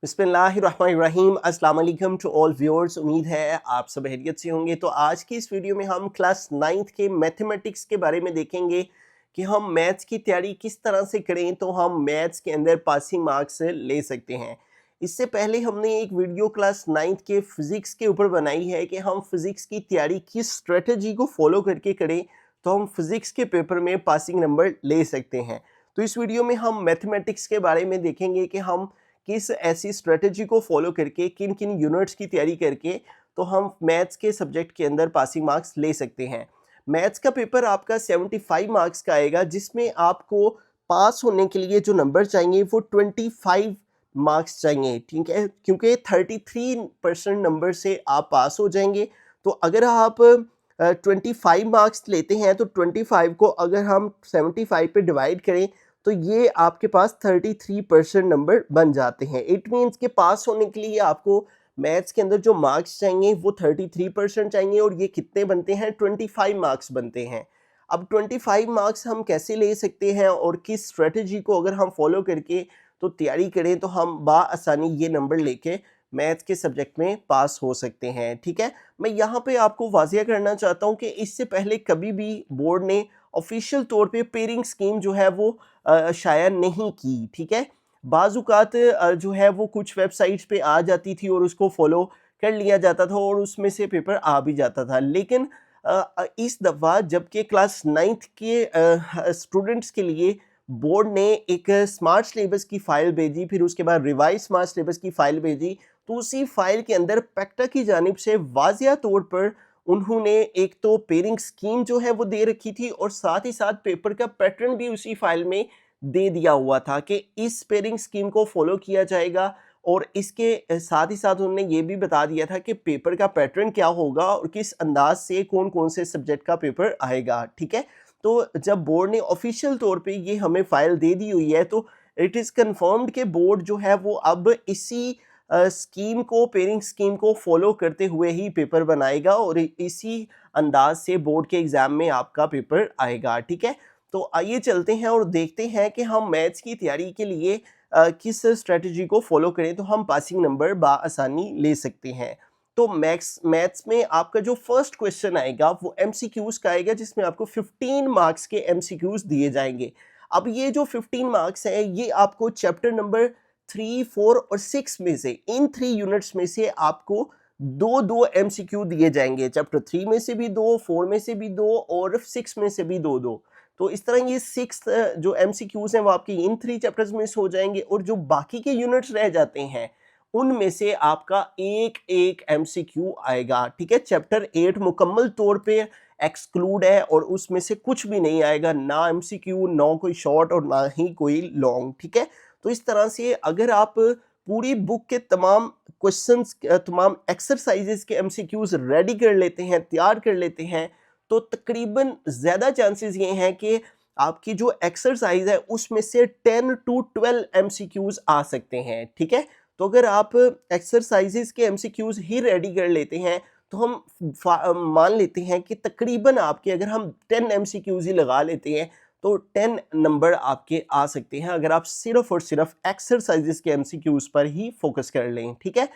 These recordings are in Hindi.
बिस्मिल्लाहिर्रहमानिर्रहीम। अस्सलाम वालेकुम टू ऑल व्यूअर्स। उम्मीद है आप सब खैरियत से होंगे। तो आज की इस वीडियो में हम क्लास 9th के मैथमेटिक्स के बारे में देखेंगे कि हम मैथ्स की तैयारी किस तरह से करें तो हम मैथ्स के अंदर पासिंग मार्क्स ले सकते हैं। इससे पहले हमने एक वीडियो क्लास 9th के फिज़िक्स के ऊपर बनाई है कि हम फिज़िक्स की तैयारी किस स्ट्रेटजी को फॉलो करके करें तो हम फिज़िक्स के पेपर में पासिंग नंबर ले सकते हैं। तो इस वीडियो में हम मैथमेटिक्स के बारे में देखेंगे कि हम किस ऐसी स्ट्रेटजी को फॉलो करके किन किन यूनिट्स की तैयारी करके तो हम मैथ्स के सब्जेक्ट के अंदर पासिंग मार्क्स ले सकते हैं। मैथ्स का पेपर आपका 75 मार्क्स का आएगा, जिसमें आपको पास होने के लिए जो नंबर चाहिए वो 25 मार्क्स चाहिए, ठीक है, क्योंकि 33% नंबर से आप पास हो जाएंगे। तो अगर आप 25 मार्क्स लेते हैं तो 25 को अगर हम 75 पे डिवाइड करें तो ये आपके पास 33% नंबर बन जाते हैं। इट मीन्स के पास होने के लिए आपको मैथ्स के अंदर जो मार्क्स चाहिए वो 33% चाहिए और ये कितने बनते हैं, 25 मार्क्स बनते हैं। अब 25 मार्क्स हम कैसे ले सकते हैं और किस स्ट्रेटजी को अगर हम फॉलो करके तो तैयारी करें तो हम आसानी ये नंबर लेके मैथ्स के सब्जेक्ट में पास हो सकते हैं, ठीक है। मैं यहाँ पे आपको वाजिया करना चाहता हूँ कि इससे पहले कभी भी बोर्ड ने ऑफिशियल तौर पे पेयरिंग स्कीम जो है वो शाया नहीं की, ठीक है। बाज़-औक़ात जो है वो कुछ वेबसाइट्स पे आ जाती थी और उसको फॉलो कर लिया जाता था और उसमें से पेपर आ भी जाता था। लेकिन इस दफ़ा जबकि क्लास 9th के स्टूडेंट्स के लिए बोर्ड ने एक स्मार्ट सिलेबस की फ़ाइल भेजी, फिर उसके बाद रिवाइज़ स्मार्ट सिलेबस की फ़ाइल भेजी, तो उसी फ़ाइल के अंदर पैक्टा की जानिब से वाज़िया तौर पर उन्होंने एक तो पेयरिंग स्कीम जो है वो दे रखी थी और साथ ही साथ पेपर का पैटर्न भी उसी फाइल में दे दिया हुआ था कि इस पेयरिंग स्कीम को फॉलो किया जाएगा। और इसके साथ ही साथ उन्होंने ये भी बता दिया था कि पेपर का पैटर्न क्या होगा और किस अंदाज से कौन कौन से सब्जेक्ट का पेपर आएगा, ठीक है। तो जब बोर्ड ने ऑफिशियल तौर पे ये हमें फाइल दे दी हुई है तो इट इज़ कन्फर्म्ड कि बोर्ड जो है वो अब इसी स्कीम को, पेयरिंग स्कीम को फॉलो करते हुए ही पेपर बनाएगा और इसी अंदाज से बोर्ड के एग्ज़ाम में आपका पेपर आएगा, ठीक है। तो आइए चलते हैं और देखते हैं कि हम मैथ्स की तैयारी के लिए किस स्ट्रेटजी को फॉलो करें तो हम पासिंग नंबर बाआसानी ले सकते हैं। तो मैथ्स में आपका जो फर्स्ट क्वेश्चन आएगा वो एमसीक्यूज़ का आएगा, जिसमें आपको 15 मार्क्स के एमसीक्यूज़ दिए जाएंगे। अब ये जो 15 मार्क्स है ये आपको चैप्टर नंबर 3, 4 और 6 में से, इन 3 यूनिट्स में से आपको दो दो एमसीक्यू दिए जाएंगे। चैप्टर 3 में से भी 2, 4 में से भी 2 और 6 में से भी 2-2। तो इस तरह ये 6 जो एमसीक्यूज हैं वो आपके इन 3 चैप्टर्स में से हो जाएंगे और जो बाकी के यूनिट्स रह जाते हैं उनमें से आपका एक एक एमसीक्यू आएगा, ठीक है। चैप्टर 8 मुकम्मल तौर पे एक्सक्लूड है और उसमें से कुछ भी नहीं आएगा, ना एमसीक्यू, ना कोई शॉर्ट और ना ही कोई लॉन्ग, ठीक है। तो इस तरह से अगर आप पूरी बुक के तमाम क्वेश्चंस, तमाम एक्सरसाइजेस के एमसीक्यूज रेडी कर लेते हैं, तैयार कर लेते हैं, तो तकरीबन ज़्यादा चांसेस ये हैं कि आपकी जो एक्सरसाइज है उसमें से 10 टू 12 एमसीक्यूज आ सकते हैं, ठीक है। तो अगर आप एक्सरसाइजेस के एमसीक्यूज ही रेडी कर लेते हैं तो हम मान लेते हैं कि तकरीबन आपके, अगर हम 10 एमसीक्यूज ही लगा लेते हैं तो 10 नंबर आपके आ सकते हैं अगर आप सिर्फ और सिर्फ एक्सरसाइजेस के एमसीक्यूज पर ही फोकस कर लें, ठीक है।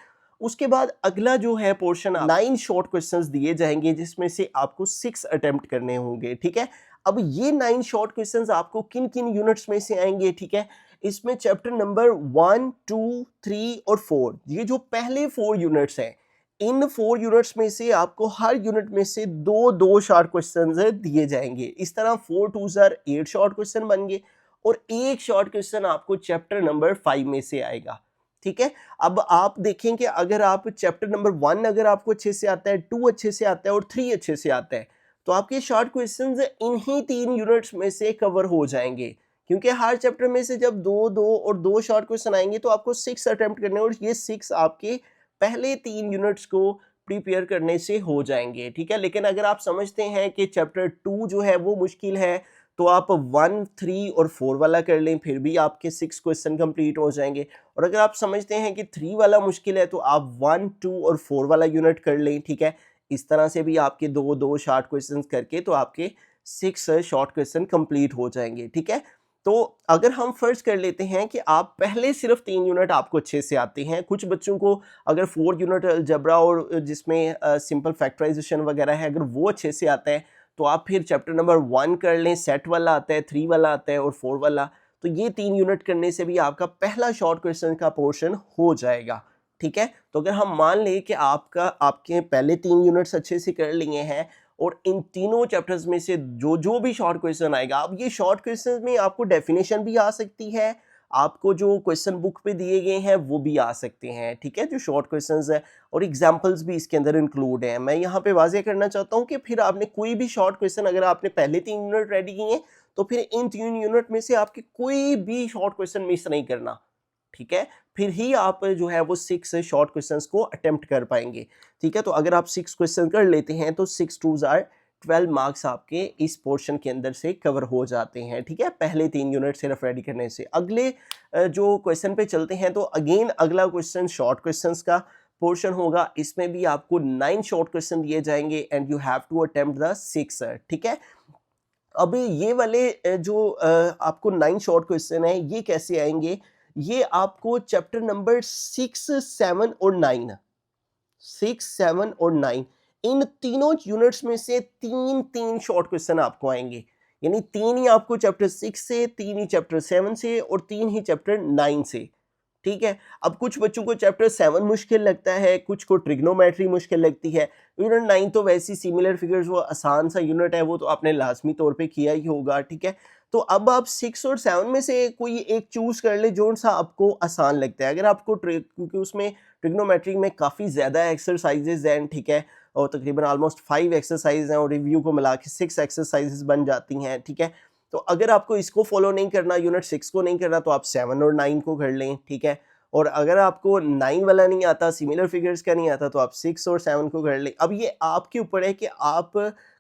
उसके बाद अगला जो है पोर्शन, 9 शॉर्ट क्वेश्चंस दिए जाएंगे जिसमें से आपको 6 अटेम्प्ट करने होंगे, ठीक है। अब ये 9 शॉर्ट क्वेश्चंस आपको किन किन यूनिट्स में से आएंगे, ठीक है। इसमें चैप्टर नंबर 1, 2, 3 और 4, ये जो पहले 4 यूनिट्स हैं, इन 4 यूनिट्स में से आपको हर यूनिट में से दो दो शॉर्ट क्वेश्चंस दिए जाएंगे। इस तरह 4 2s are 8 शॉर्ट क्वेश्चन बन गए और एक शॉर्ट क्वेश्चन आपको चैप्टर नंबर 5 में से आएगा, ठीक है। अब आप देखें कि अगर आप चैप्टर नंबर 1 अगर आपको अच्छे से आता है, 2 अच्छे से आता है और 3 अच्छे से आता है तो आपके शॉर्ट क्वेश्चंस इन्हीं 3 यूनिट्स में से कवर हो जाएंगे, क्योंकि हर चैप्टर में से जब दो दो और दो शॉर्ट क्वेश्चन आएंगे तो आपको 6 अटेम्प्ट करने और ये 6 आपके पहले 3 यूनिट्स को प्रिपेयर करने से हो जाएंगे, ठीक है। लेकिन अगर आप समझते हैं कि चैप्टर 2 जो है वो मुश्किल है तो आप 1, 3 और 4 वाला कर लें, फिर भी आपके 6 क्वेश्चन कंप्लीट हो जाएंगे। और अगर आप समझते हैं कि 3 वाला मुश्किल है तो आप 1, 2 और 4 वाला यूनिट कर लें, ठीक है। इस तरह से भी आपके दो दो शॉर्ट क्वेश्चन करके तो आपके 6 शॉर्ट क्वेश्चन कंप्लीट हो जाएंगे, ठीक है। तो अगर हम फर्ज कर लेते हैं कि आप पहले सिर्फ 3 यूनिट आपको अच्छे से आते हैं, कुछ बच्चों को अगर 4 यूनिट अलजेब्रा और जिसमें सिंपल फैक्टराइजेशन वगैरह है, अगर वो अच्छे से आता है तो आप फिर चैप्टर नंबर 1 कर लें, सेट वाला आता है, 3 वाला आता है और 4 वाला। तो ये 3 यूनिट करने से भी आपका पहला शॉर्ट क्वेश्चन का पोर्शन हो जाएगा, ठीक है। तो अगर हम मान लें कि आपके पहले 3 यूनिट्स अच्छे से कर लिए हैं और इन तीनों चैप्टर्स में से जो जो भी शॉर्ट क्वेश्चन आएगा, अब ये शॉर्ट क्वेश्चन में आपको डेफिनेशन भी आ सकती है, आपको जो क्वेश्चन बुक पे दिए गए हैं वो भी आ सकते हैं, ठीक है, जो शॉर्ट क्वेश्चंस है, और एग्जांपल्स भी इसके अंदर इंक्लूड हैं। मैं यहाँ पे वाज़ेह करना चाहता हूँ कि फिर आपने कोई भी शॉर्ट क्वेश्चन अगर आपने पहले 3 यूनिट रेडी किए हैं तो फिर इन 3 यूनिट में से आपके कोई भी शॉर्ट क्वेश्चन मिस नहीं करना, ठीक है। फिर ही आप जो है वो 6 शॉर्ट क्वेश्चंस को अटेम्प्ट कर पाएंगे, ठीक है। तो अगर आप 6 क्वेश्चन कर लेते हैं तो 6 2s आर 12 मार्क्स आपके इस पोर्शन के अंदर से कवर हो जाते हैं, ठीक है, पहले 3 यूनिट सिर्फ रेडी करने से। अगले जो क्वेश्चन पे चलते हैं तो अगेन अगला क्वेश्चन शॉर्ट क्वेश्चंस का पोर्शन होगा। इसमें भी आपको 9 शॉर्ट क्वेश्चन दिए जाएंगे and you have to attempt the 6, ठीक है। अभी ये वाले जो आपको 9 शॉर्ट क्वेश्चन है ये कैसे आएंगे, ये आपको चैप्टर नंबर 6, 7 और 9, 6, 7 और 9 इन तीनों यूनिट्स में से 3 शॉर्ट क्वेश्चन आपको आएंगे, यानी 3 ही आपको चैप्टर 6 से, 3 ही चैप्टर 7 से और 3 ही चैप्टर 9 से, ठीक है। अब कुछ बच्चों को चैप्टर 7 मुश्किल लगता है, कुछ को ट्रिग्नोमेट्री मुश्किल लगती है। यूनिट 9 तो वैसी सिमिलर फिगर्स, वो आसान सा यूनिट है, वो तो आपने लाजमी तौर पे किया ही होगा, ठीक है। तो अब आप 6 और 7 में से कोई एक चूज कर ले जो सा आपको आसान लगता है। अगर आपको क्योंकि उसमें ट्रिग्नोमेट्री में काफ़ी ज़्यादा एक्सरसाइजेज हैं, ठीक है, और तकरीबन ऑलमोस्ट 5 एक्सरसाइज हैं और रिव्यू को मिला के 6 एक्सरसाइजेज बन जाती हैं, ठीक है। तो अगर आपको इसको फॉलो नहीं करना, यूनिट 6 को नहीं करना, तो आप 7 और 9 को कर लें, ठीक है। और अगर आपको 9 वाला नहीं आता, सिमिलर फिगर्स का नहीं आता, तो आप 6 और 7 को कर लें। अब ये आपके ऊपर है कि आप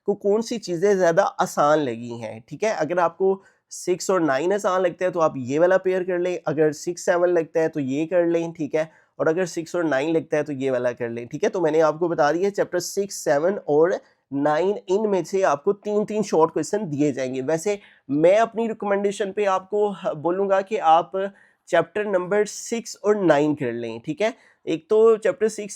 को कौन सी चीज़ें ज़्यादा आसान लगी हैं, ठीक है। अगर आपको 6 और 9 आसान लगता है तो आप ये वाला पेयर कर लें, अगर 6 7 लगता है तो ये कर लें, ठीक है, और अगर 6 और 9 लगता है तो ये वाला कर लें, ठीक है। तो मैंने आपको बता दिया चैप्टर 6, 7 और 9 इनमें से आपको 3 शॉर्ट क्वेश्चन दिए जाएंगे। वैसे मैं अपनी रिकमेंडेशन पे आपको बोलूँगा कि आप चैप्टर नंबर 6 और 9 कर लें, ठीक है। एक तो चैप्टर 6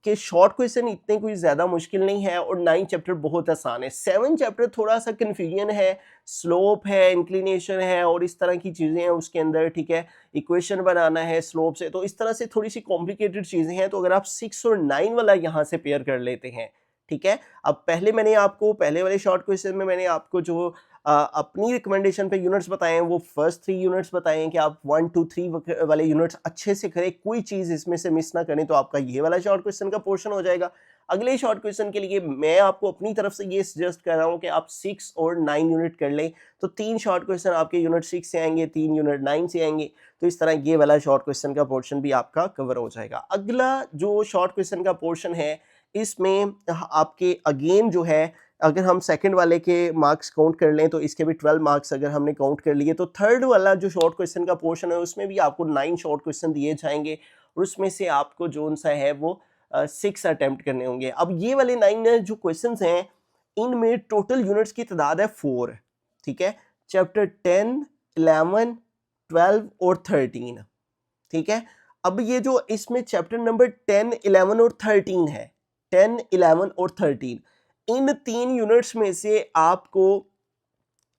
के शॉर्ट क्वेश्चन इतने कोई ज़्यादा मुश्किल नहीं है और 9 चैप्टर बहुत आसान है। 7 चैप्टर थोड़ा सा कन्फ्यूजन है, स्लोप है, इंक्लिनेशन है और इस तरह की चीज़ें हैं उसके अंदर, ठीक है, इक्वेशन बनाना है स्लोप से, तो इस तरह से थोड़ी सी कॉम्प्लिकेटेड चीज़ें हैं। तो अगर आप 6 और 9 वाला यहाँ से पेयर कर लेते हैं, ठीक है। अब पहले वाले शॉर्ट क्वेश्चन में मैंने आपको जो अपनी रिकमेंडेशन पे यूनिट्स बताए हैं, वो फर्स्ट 3 यूनिट्स बताए हैं कि आप 1 2 3 वाले यूनिट्स अच्छे से करें, कोई चीज़ इसमें से मिस ना करें, तो आपका ये वाला शॉर्ट क्वेश्चन का पोर्शन हो जाएगा। अगले शॉर्ट क्वेश्चन के लिए मैं आपको अपनी तरफ से ये सजेस्ट कर रहा हूँ कि आप 6 और 9 यूनिट कर लें, तो 3 शॉर्ट क्वेश्चन आपके यूनिट 6 से आएंगे, 3 यूनिट 9 से आएंगे, तो इस तरह ये वाला शॉर्ट क्वेश्चन का पोर्शन भी आपका कवर हो जाएगा। अगला जो शॉर्ट क्वेश्चन का पोर्शन है, इसमें आपके अगेन जो है, अगर हम सेकंड वाले के मार्क्स काउंट कर लें तो इसके भी 12 मार्क्स अगर हमने काउंट कर लिए, तो थर्ड वाला जो शॉर्ट क्वेश्चन का पोर्शन है उसमें भी आपको 9 शॉर्ट क्वेश्चन दिए जाएंगे और उसमें से आपको जो सा है वो 6 अटेम्प्ट करने होंगे। अब ये वाले 9 जो क्वेश्चन हैं इनमें टोटल यूनिट्स की तादाद है 4, ठीक है, चैप्टर 10, 11, 12 और 13, ठीक है। अब ये जो इसमें चैप्टर नंबर 10, 11 और 13 है, 10, 11 और 13, इन 3 यूनिट्स में से आपको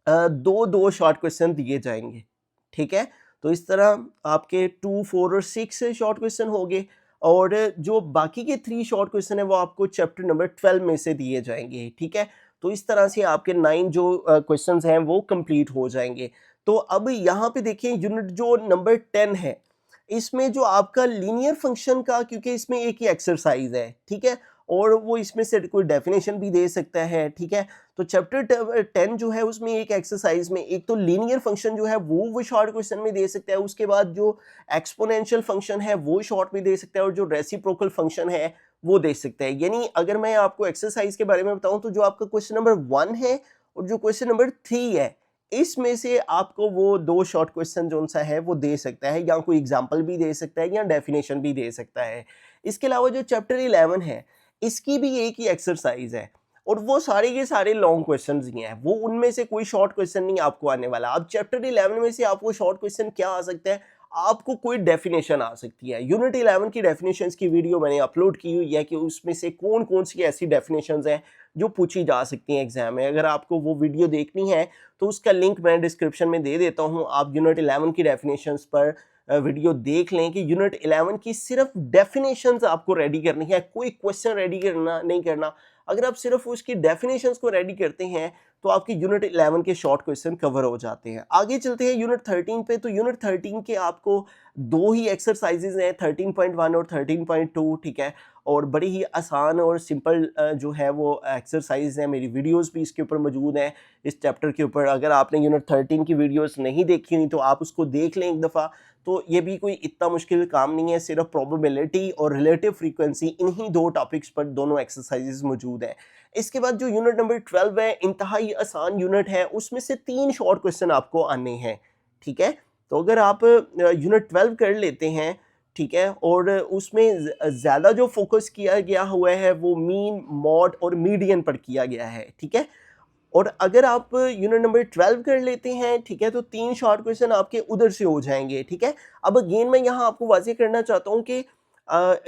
2 शॉर्ट क्वेश्चन दिए जाएंगे, ठीक है। तो इस तरह आपके 2, 4 और 6 शॉर्ट क्वेश्चन हो गए और जो बाकी के 3 शॉर्ट क्वेश्चन है वो आपको चैप्टर नंबर 12 में से दिए जाएंगे, ठीक है। तो इस तरह से आपके 9 जो क्वेश्चंस हैं वो कंप्लीट हो जाएंगे। तो अब यहाँ पे देखिए यूनिट जो नंबर 10 है, इसमें जो आपका लीनियर फंक्शन का, क्योंकि इसमें एक ही एक्सरसाइज है, ठीक है, और वो इसमें से कोई डेफिनेशन भी दे सकता है, ठीक है। तो चैप्टर 10 जो है उसमें एक एक्सरसाइज में एक तो लीनियर फंक्शन जो है वो शॉर्ट क्वेश्चन में दे सकता है, उसके बाद जो एक्सपोनेंशियल फंक्शन है वो शॉर्ट में दे सकता है और जो रेसिप्रोकल फंक्शन है वो दे सकता है। यानी अगर मैं आपको एक्सरसाइज के बारे में बताऊं तो जो आपका क्वेश्चन नंबर 1 है और जो क्वेश्चन नंबर 3 है, इसमें से आपको वो 2 शॉर्ट क्वेश्चन जो सा है वो दे सकता है, या कोई एग्जाम्पल भी दे सकता है या डेफिनेशन भी दे सकता है। इसके अलावा जो चैप्टर 11 है इसकी भी एक ही एक्सरसाइज है और वो सारे के सारे लॉन्ग क्वेश्चन ही हैं, वो उनमें से कोई शॉर्ट क्वेश्चन नहीं आपको आने वाला। अब चैप्टर 11 में से आपको शॉर्ट क्वेश्चन क्या आ सकता है, आपको कोई डेफिनेशन आ सकती है। यूनिट 11 की डेफिनेशंस की वीडियो मैंने अपलोड की हुई है कि उसमें से कौन कौन सी ऐसी डेफिनेशंस हैं जो पूछी जा सकती हैं एग्जाम में। अगर आपको वो वीडियो देखनी है तो उसका लिंक मैं डिस्क्रिप्शन में दे देता हूँ, आप यूनिट 11 की डेफिनेशंस पर वीडियो देख लें कि यूनिट 11 की सिर्फ डेफिनेशंस आपको रेडी करनी है, कोई क्वेश्चन रेडी करना नहीं करना। अगर आप सिर्फ उसकी डेफिनेशंस को रेडी करते हैं तो आपकी यूनिट 11 के शॉर्ट क्वेश्चन कवर हो जाते हैं। आगे चलते हैं यूनिट 13 पे। तो यूनिट 13 के आपको दो ही एक्सरसाइजेज हैं, 13.1 और 13.2, ठीक है, और बड़ी ही आसान और सिंपल जो है वो एक्सरसाइज है। मेरी वीडियोस भी इसके ऊपर मौजूद हैं इस चैप्टर के ऊपर। अगर आपने यूनिट 13 की वीडियोस नहीं देखी हुई तो आप उसको देख लें एक दफ़ा। तो ये भी कोई इतना मुश्किल काम नहीं है, सिर्फ प्रोबेबिलिटी और रिलेटिव फ्रीक्वेंसी, इन्हीं दो टॉपिक्स पर दोनों एक्सरसाइजेज मौजूद हैं। इसके बाद जो यूनिट नंबर 12 है, इंतहाई आसान यूनिट है, उसमें से 3 शॉर्ट क्वेश्चन आपको आने हैं, ठीक है। तो अगर आप यूनिट 12 कर लेते हैं, ठीक है, और उसमें ज़्यादा जो फोकस किया गया हुआ है वो मीन, मॉड और मीडियन पर किया गया है, ठीक है। और अगर आप यूनिट नंबर 12 कर लेते हैं, ठीक है, तो 3 शॉर्ट क्वेश्चन आपके उधर से हो जाएंगे, ठीक है। अब अगेन मैं यहाँ आपको वाज़ेह करना चाहता हूँ कि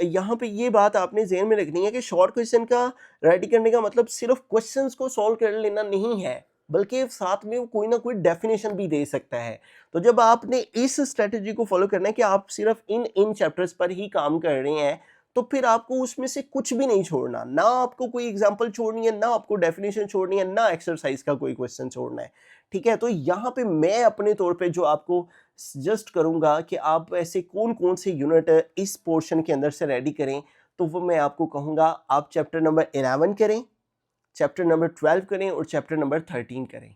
यहाँ पे ये बात आपने ज़हन में रखनी है कि शॉर्ट क्वेश्चन का रेडी करने का मतलब सिर्फ क्वेश्चंस को सॉल्व कर लेना नहीं है, बल्कि साथ में वो कोई ना कोई डेफिनेशन भी दे सकता है। तो जब आपने इस स्ट्रेटजी को फॉलो करना है कि आप सिर्फ इन चैप्टर्स पर ही काम कर रहे हैं, तो फिर आपको उसमें से कुछ भी नहीं छोड़ना, ना आपको कोई एग्जांपल छोड़नी है, ना आपको डेफिनेशन छोड़नी है, ना एक्सरसाइज का कोई क्वेश्चन छोड़ना है, ठीक है। तो यहाँ पे मैं अपने तौर पे जो आपको सजेस्ट करूंगा कि आप ऐसे कौन कौन से यूनिट इस पोर्शन के अंदर से रेडी करें, तो वो मैं आपको कहूँगा आप चैप्टर नंबर 11 करें, चैप्टर नंबर 12 करें और चैप्टर नंबर 13 करें,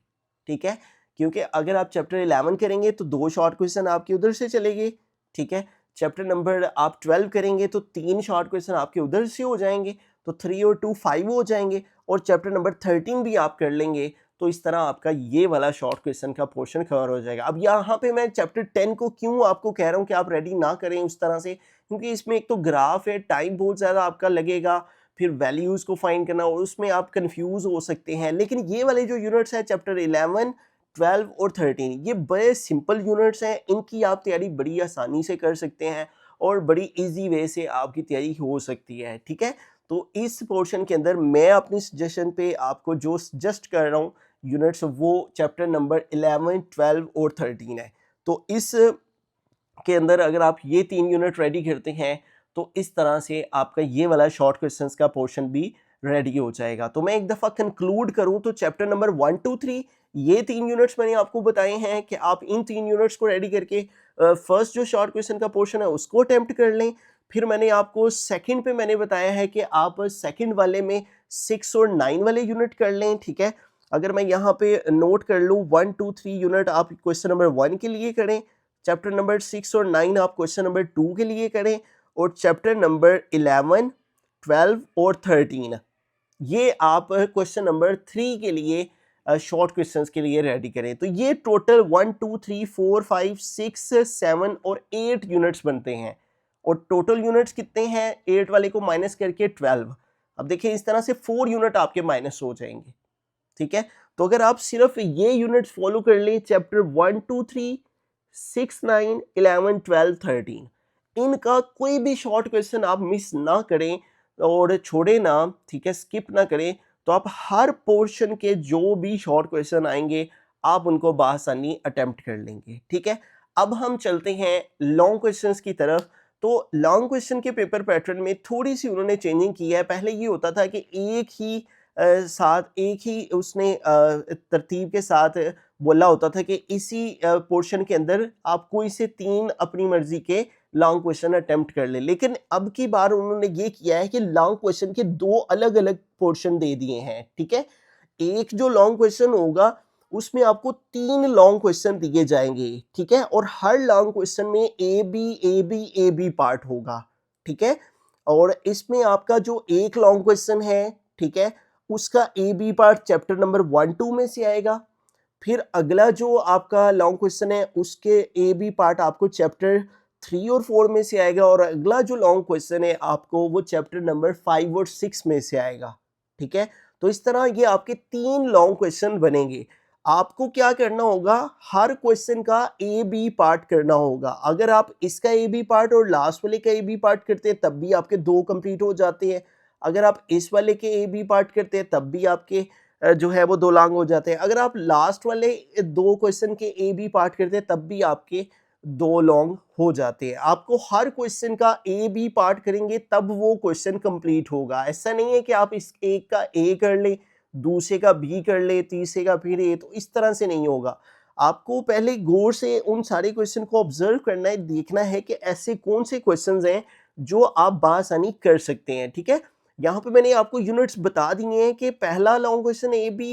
ठीक है। क्योंकि अगर आप चैप्टर 11 करेंगे तो 2 शॉर्ट क्वेश्चन आपके उधर से चलेंगे, ठीक है। चैप्टर नंबर आप 12 करेंगे तो 3 शॉर्ट क्वेश्चन आपके उधर से हो जाएंगे, तो 3 और 2 5 हो जाएंगे, और चैप्टर नंबर 13 भी आप कर लेंगे तो इस तरह आपका ये वाला शॉर्ट क्वेश्चन का पोर्शन कवर हो जाएगा। अब यहाँ पे मैं चैप्टर 10 को क्यों आपको कह रहा हूँ कि आप रेडी ना करें उस तरह से, क्योंकि इसमें एक तो ग्राफ है, टाइम बहुत ज़्यादा आपका लगेगा, फिर वैल्यूज़ को फाइंड करना, और उसमें आप कंफ्यूज हो सकते हैं। लेकिन ये वाले जो यूनिट्स हैं चैप्टर 11, 12 और 13, ये बड़े सिंपल यूनिट्स हैं, इनकी आप तैयारी बड़ी आसानी से कर सकते हैं और बड़ी इजी वे से आपकी तैयारी हो सकती है, ठीक है। तो इस पोर्शन के अंदर मैं अपनी सजेशन पे आपको जो सजेस्ट कर रहा हूँ यूनिट्स, वो चैप्टर नंबर 11, 12 और 13 है। तो इस के अंदर अगर आप ये 3 यूनिट रेडी करते हैं तो इस तरह से आपका ये वाला शॉर्ट क्वेश्चंस का पोर्शन भी रेडी हो जाएगा। तो मैं एक दफ़ा कंक्लूड करूं तो चैप्टर नंबर 1, 2, 3 ये 3 यूनिट्स मैंने आपको बताए हैं कि आप इन 3 यूनिट्स को रेडी करके फर्स्ट जो शॉर्ट क्वेश्चन का पोर्शन है उसको अटेम्प्ट कर लें। फिर मैंने आपको सेकंड पे मैंने बताया है कि आप सेकंड वाले में 6 और 9 वाले यूनिट कर लें, ठीक है। अगर मैं यहाँ पे नोट कर लूँ 1, 2, 3 यूनिट आप क्वेश्चन नंबर 1 के लिए करें, चैप्टर नंबर 6 और 9 आप क्वेश्चन नंबर 2 के लिए करें, और चैप्टर नंबर 11, 12 और 13 ये आप क्वेश्चन नंबर 3 के लिए शॉर्ट क्वेश्चंस के लिए रेडी करें। तो ये टोटल 1, 2, 3, 4, 5, 6, 7 और 8 यूनिट्स बनते हैं, और टोटल यूनिट्स कितने हैं, 8 वाले को माइनस करके 12। अब देखिए इस तरह से 4 यूनिट आपके माइनस हो जाएंगे, ठीक है। तो अगर आप सिर्फ ये यूनिट्स फॉलो कर लें, चैप्टर 1, 2, 3, 6, 9, 11, 12, 13, इनका कोई भी शॉर्ट क्वेश्चन आप मिस ना करें और छोड़े ना, ठीक है, स्किप ना करें, तो आप हर पोर्शन के जो भी शॉर्ट क्वेश्चन आएंगे आप उनको बआसानी अटेम्प्ट कर लेंगे, ठीक है। अब हम चलते हैं लॉन्ग क्वेश्चंस की तरफ। तो लॉन्ग क्वेश्चन के पेपर पैटर्न में थोड़ी सी उन्होंने चेंजिंग की है। पहले ये होता था कि एक ही उसने तरतीब के साथ बोला होता था कि इसी पोर्शन के अंदर आप कोई से 3 अपनी मर्जी के लॉन्ग क्वेश्चन अटेम्प्ट कर ले। लेकिन अब की बार उन्होंने ये किया है कि लॉन्ग क्वेश्चन के 2 अलग अलग पोर्शन दे दिए हैं, ठीक है। एक जो लॉन्ग क्वेश्चन होगा उसमें आपको 3 लॉन्ग क्वेश्चन दिए जाएंगे, ठीक है, और हर लॉन्ग क्वेश्चन में ए बी पार्ट होगा, ठीक है। और इसमें आपका जो एक लॉन्ग क्वेश्चन है, ठीक है, उसका A B part chapter number 1, 2 में से आएगा। फिर अगला जो आपका लॉन्ग क्वेश्चन है उसके ए बी पार्ट आपको चैप्टर 3 और 4 में से आएगा, और अगला जो लॉन्ग क्वेश्चन है आपको वो चैप्टर नंबर 5 और 6 में से आएगा, ठीक है। तो इस तरह ये आपके 3 लॉन्ग क्वेश्चन बनेंगे। आपको क्या करना होगा, हर क्वेश्चन का ए बी पार्ट करना होगा। अगर आप इसका ए बी पार्ट और लास्ट वाले का ए बी पार्ट करते हैं तब भी आपके 2 कंप्लीट हो जाते हैं। अगर आप इस वाले के ए बी पार्ट करते हैं तब भी आपके जो है वो 2 लॉन्ग हो जाते हैं। अगर आप लास्ट वाले 2 क्वेश्चन के ए बी पार्ट करते हैं तब भी आपके 2 लॉन्ग हो जाते हैं। आपको हर क्वेश्चन का ए बी पार्ट करेंगे तब वो क्वेश्चन कंप्लीट होगा। ऐसा नहीं है कि आप इस एक का ए कर लें, दूसरे का बी कर ले, तीसरे का फिर ए, तो इस तरह से नहीं होगा। आपको पहले गौर से उन सारे क्वेश्चन को ऑब्जर्व करना है, देखना है कि ऐसे कौन से क्वेश्चंस हैं जो आप बासानी कर सकते हैं, ठीक है। यहाँ पे मैंने आपको यूनिट्स बता दिए हैं कि पहला long question A B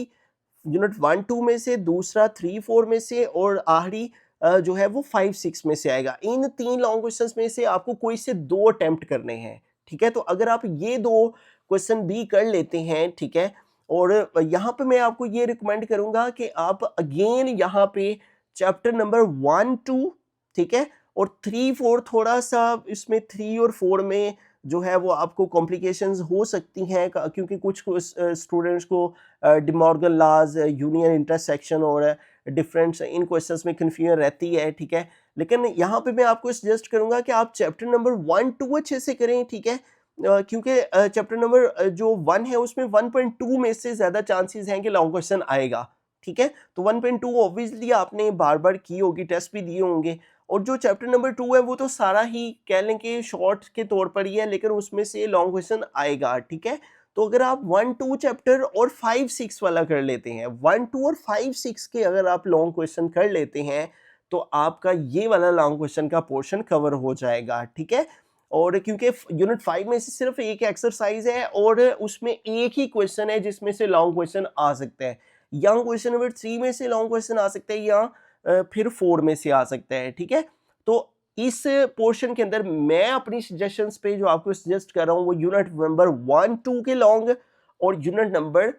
unit 1-2 में से, दूसरा 3-4 में से और आखिरी जो है वो 5-6 में से आएगा। इन 3 लॉन्ग क्वेश्चंस में से आपको कोई से 2 अटेम्प्ट करने हैं, ठीक है। तो अगर आप ये 2 क्वेश्चन भी कर लेते हैं, ठीक है, और यहाँ पे मैं आपको ये रिकमेंड करूंगा कि आप अगेन यहाँ पे चैप्टर नंबर 1-2, ठीक है, और 3-4 थोड़ा सा इसमें 3 और 4 में जो है वो आपको कॉम्प्लिकेशंस हो सकती हैं क्योंकि कुछ स्टूडेंट्स को डिमॉर्गन लॉज, यूनियन इंटरसेक्शन और डिफरेंस इन क्वेश्चंस में कन्फ्यूजन रहती है, ठीक है। लेकिन यहाँ पे मैं आपको सजेस्ट करूंगा कि आप चैप्टर नंबर 1-2 अच्छे से करें, ठीक है, क्योंकि चैप्टर नंबर जो 1 है उसमें 1.2 में से ज़्यादा चांसेस हैं कि लॉन्ग क्वेश्चन आएगा, ठीक है। तो 1.2 ऑब्वियसली आपने बार बार की होगी, टेस्ट भी दिए होंगे, और जो चैप्टर नंबर 2 है वो तो सारा ही कह लें कि शॉर्ट के तौर पर ही है, लेकिन उसमें से लॉन्ग क्वेश्चन आएगा, ठीक है। तो अगर आप 1-2 चैप्टर और 5-6 वाला कर लेते हैं, 1-2 और 5-6 के अगर आप लॉन्ग क्वेश्चन कर लेते हैं तो आपका ये वाला लॉन्ग क्वेश्चन का पोर्शन कवर हो जाएगा, ठीक है। और क्योंकि यूनिट 5 में से सिर्फ एक एक्सरसाइज है और उसमें एक ही क्वेश्चन है जिसमें से लॉन्ग क्वेश्चन आ सकते हैं, या क्वेश्चन नंबर 3 में से लॉन्ग क्वेश्चन आ सकते हैं या फिर 4 में से आ सकता है, ठीक है। तो इस पोर्शन के अंदर मैं अपनी सजेशंस पे जो आपको सजेस्ट कर रहा हूँ वो यूनिट नंबर 1-2 के लॉन्ग और यूनिट नंबर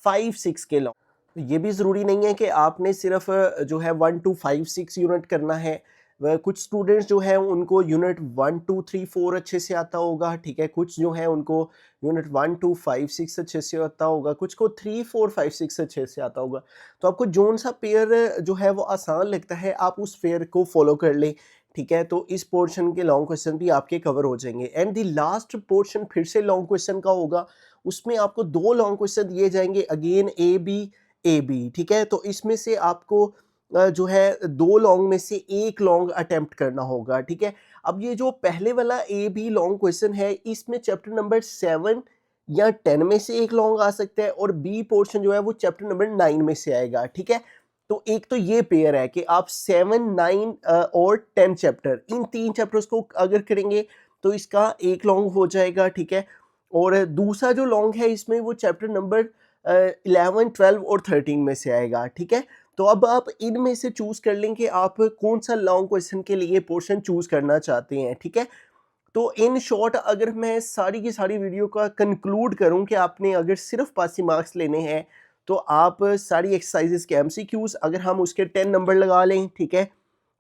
5-6 के लॉन्ग। ये भी ज़रूरी नहीं है कि आपने सिर्फ जो है 1-2-5-6 यूनिट करना है। वह कुछ स्टूडेंट्स जो है उनको यूनिट 1-2-3-4 अच्छे से आता होगा, ठीक है। कुछ जो है उनको यूनिट 1-2-5-6 अच्छे से आता होगा, कुछ को 3-4-5-6 अच्छे से आता होगा। तो आपको जोन सा पेयर जो है वो आसान लगता है, आप उस पेयर को फॉलो कर लें, ठीक है। तो इस पोर्शन के लॉन्ग क्वेश्चन भी आपके कवर हो जाएंगे। एंड द लास्ट पोर्शन फिर से लॉन्ग क्वेश्चन का होगा, उसमें आपको 2 लॉन्ग क्वेश्चन दिए जाएंगे, अगेन ए बी, ठीक है। तो इसमें से आपको जो है 2 लॉन्ग में से 1 लॉन्ग अटेम्प्ट करना होगा, ठीक है। अब ये जो पहले वाला ए बी लॉन्ग क्वेश्चन है इसमें चैप्टर नंबर 7 या 10 में से 1 लॉन्ग आ सकता है और बी पोर्शन जो है वो चैप्टर नंबर 9 में से आएगा, ठीक है। तो एक तो ये पेयर है कि आप 7, 9 और 10 चैप्टर, इन 3 चैप्टर्स को अगर करेंगे तो इसका 1 लॉन्ग हो जाएगा, ठीक है। और दूसरा जो लॉन्ग है इसमें वो चैप्टर नंबर 11, 12 और 13 में से आएगा, ठीक है। तो अब आप इनमें से चूज कर लें कि आप कौन सा लॉन्ग क्वेश्चन के लिए पोर्शन चूज करना चाहते हैं, ठीक है। तो इन शॉर्ट अगर मैं सारी की सारी वीडियो का कंक्लूड करूं कि आपने अगर सिर्फ पासिंग मार्क्स लेने हैं तो आप सारी एक्सरसाइजेस के एमसीक्यूज अगर हम उसके 10 नंबर लगा लें, ठीक है,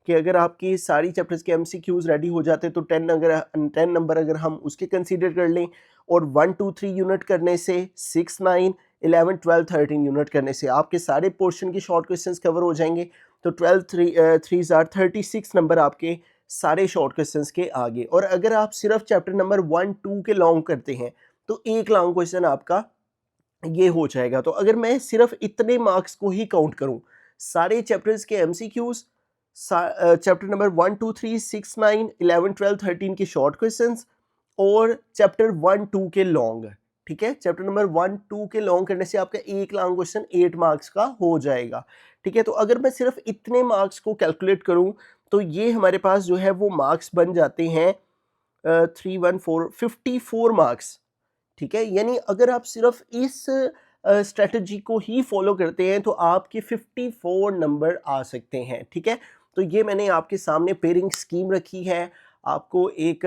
कि अगर आपकी सारी चैप्टर्स के एमसीक्यूज रेडी हो जाते तो 10 नंबर अगर हम उसके कंसीडर कर लें और 1-2-3 यूनिट करने से 6, 9, 11, 12, 13 यूनिट करने से आपके सारे पोर्शन के शॉर्ट क्वेश्चंस कवर हो जाएंगे। तो 12 3 आर 36 नंबर आपके सारे शॉर्ट क्वेश्चंस के आगे। और अगर आप सिर्फ चैप्टर नंबर 1-2 के लॉन्ग करते हैं तो 1 लॉन्ग क्वेश्चन आपका ये हो जाएगा। तो अगर मैं सिर्फ इतने मार्क्स को ही काउंट करूं, सारे चैप्टर्स के एमसीक्यूज, चैप्टर नंबर 1-2-3 6, 9, 11, 12, 13 के शॉर्ट क्वेश्चंस और चैप्टर 1-2 के लॉन्ग, ठीक है। चैप्टर नंबर 1-2 के लॉन्ग करने से आपका 1 लॉन्ग क्वेश्चन 8 मार्क्स का हो जाएगा, ठीक है। तो अगर मैं सिर्फ इतने मार्क्स को कैलकुलेट करूं तो ये हमारे पास जो है वो मार्क्स बन जाते हैं 54 मार्क्स, ठीक है। यानी अगर आप सिर्फ इस स्ट्रेटजी को ही फॉलो करते हैं तो आपके 54 नंबर आ सकते हैं, ठीक है। तो ये मैंने आपके सामने पेयरिंग स्कीम रखी है, आपको एक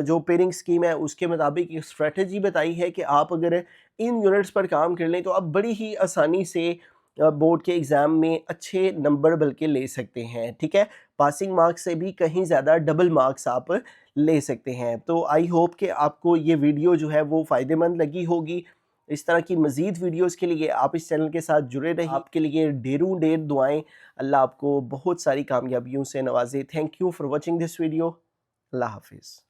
जो पेयरिंग स्कीम है उसके मुताबिक एक स्ट्रेटजी बताई है कि आप अगर इन यूनिट्स पर काम कर लें तो आप बड़ी ही आसानी से बोर्ड के एग्ज़ाम में अच्छे नंबर बल्कि ले सकते हैं, ठीक है। पासिंग मार्क्स से भी कहीं ज़्यादा डबल मार्क्स आप ले सकते हैं। तो आई होप कि आपको ये वीडियो जो है वो फ़ायदेमंद लगी होगी। इस तरह की मज़ीद वीडियोस के लिए आप इस चैनल के साथ जुड़े रहिए। आपके लिए ढेरों ढेर दुआएं, अल्लाह आपको बहुत सारी कामयाबियों से नवाजे। Thank you for watching this video. अल्लाह हाफिज़।